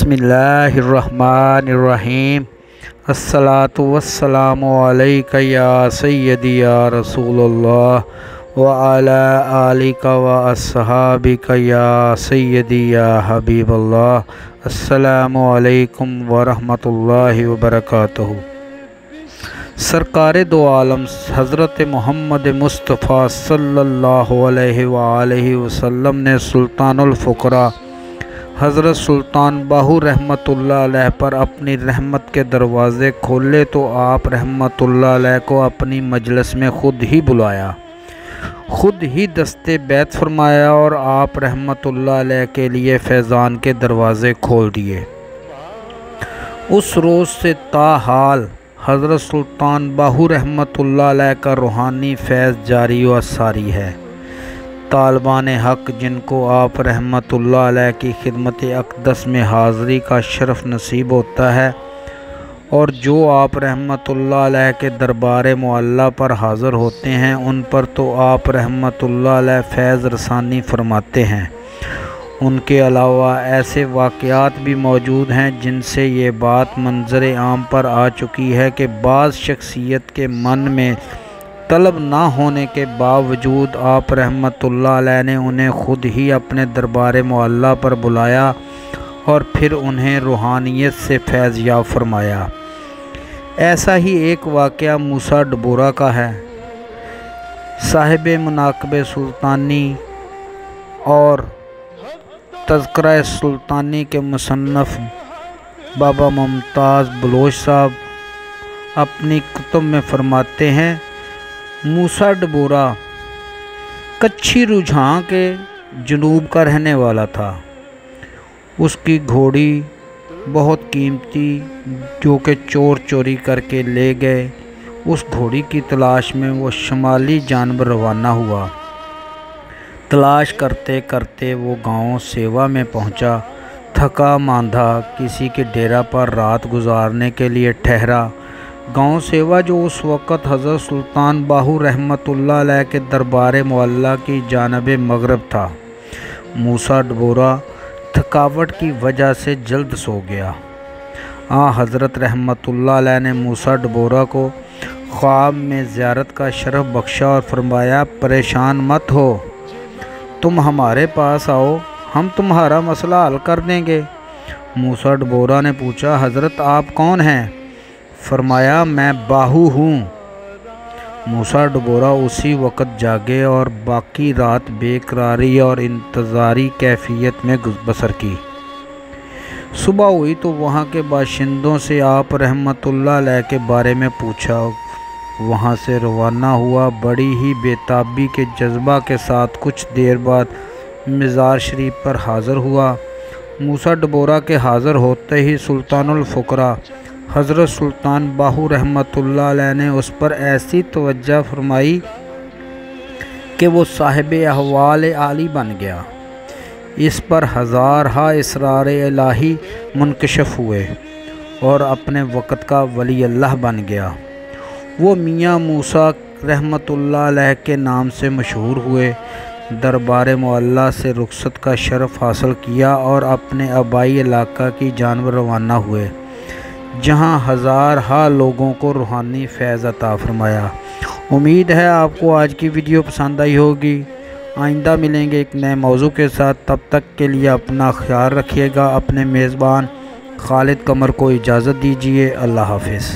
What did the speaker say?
بسم اللہ الرحمن الرحیم۔ الصلاۃ والسلام علیک یا سیدی یا رسول اللہ وعلی آلک و اصحابک یا سیدی یا حبیب اللہ۔ السلام علیکم ورحمۃ اللہ وبرکاتہ۔ سرکار دو عالم حضرت محمد مصطفیٰ صلی اللہ علیہ وآلہ وسلم نے سلطان الفقراء حضرت سلطان باہو رحمۃ اللہ علیہ پر اپنی رحمت کے دروازے کھولے تو آپ رحمۃ اللہ علیہ کو اپنی مجلس میں خود ہی بلایا، خود ہی دستے بیعت فرمایا اور آپ رحمۃ اللہ علیہ کے لیے فیضان کے دروازے کھول دیے۔ اس روز سے تاحال حضرت سلطان باہو رحمۃ اللہ علیہ کا روحانی فیض جاری و ساری ہے۔ طالبان حق جن کو آپ رحمۃ اللہ علیہ کی خدمت اقدس میں حاضری کا شرف نصیب ہوتا ہے اور جو آپ رحمۃ اللہ علیہ کے دربار معلیٰ پر حاضر ہوتے ہیں ان پر تو آپ رحمۃ اللہ علیہ فیض رسانی فرماتے ہیں۔ ان کے علاوہ ایسے واقعات بھی موجود ہیں جن سے یہ بات منظر عام پر آ چکی ہے کہ بعض شخصیت کے من میں طلب نہ ہونے کے باوجود آپ رحمۃ اللہ علیہ نے انہیں خود ہی اپنے دربار معلیٰ پر بلایا اور پھر انہیں روحانیت سے فیض یاب فرمایا۔ ایسا ہی ایک واقعہ موسیٰ ڈبورہ کا ہے۔ صاحب مناقب سلطانی اور تذکرہ سلطانی کے مصنف بابا ممتاز بلوچ صاحب اپنی کتب میں فرماتے ہیں، موسیٰ ڈبورہ کچھی رجحاں کے جنوب کا رہنے والا تھا۔ اس کی گھوڑی بہت قیمتی جو کہ چور چوری کر کے لے گئے، اس گھوڑی کی تلاش میں وہ شمالی جانب روانہ ہوا۔ تلاش کرتے کرتے وہ گاؤں سیوا میں پہنچا، تھکا ماندھا کسی کے ڈیرا پر رات گزارنے کے لیے ٹھہرا۔ گاؤں سیوا جو اس وقت حضرت سلطان باہو رحمۃ اللہ علیہ کے دربار معلیٰ کی جانب مغرب تھا۔ موسیٰ ڈبورہ تھکاوٹ کی وجہ سے جلد سو گیا۔ حضرت رحمۃ اللہ علیہ نے موسیٰ ڈبورہ کو خواب میں زیارت کا شرف بخشا اور فرمایا، پریشان مت ہو، تم ہمارے پاس آؤ، ہم تمہارا مسئلہ حل کر دیں گے۔ موسیٰ ڈبورہ نے پوچھا، حضرت آپ کون ہیں؟ فرمایا، میں باہو ہوں۔ موسیٰ ڈبورہ اسی وقت جاگے اور باقی رات بے قراری اور انتظاری کیفیت میں بسر کی۔ صبح ہوئی تو وہاں کے باشندوں سے آپ رحمۃ اللہ علیہ کے بارے میں پوچھا، وہاں سے روانہ ہوا۔ بڑی ہی بے تابی کے جذبہ کے ساتھ کچھ دیر بعد مزار شریف پر حاضر ہوا۔ موسیٰ ڈبورہ کے حاضر ہوتے ہی سلطان الفقراء حضرت سلطان باہو رحمۃ اللہ علیہ نے اس پر ایسی توجہ فرمائی کہ وہ صاحب احوال عالی بن گیا۔ اس پر ہزارہا اسرار الہی منکشف ہوئے اور اپنے وقت کا ولی اللہ بن گیا۔ وہ میاں موسیٰ رحمۃ اللہ علیہ کے نام سے مشہور ہوئے، دربار معلیٰ سے رخصت کا شرف حاصل کیا اور اپنے آبائی علاقہ کی جانب روانہ ہوئے، جہاں ہزارہا لوگوں کو روحانی فیض عطا فرمایا۔ امید ہے آپ کو آج کی ویڈیو پسند آئی ہوگی۔ آئندہ ملیں گے ایک نئے موضوع کے ساتھ، تب تک کے لیے اپنا خیال رکھیے گا۔ اپنے میزبان خالد قمر کو اجازت دیجیے۔ اللہ حافظ۔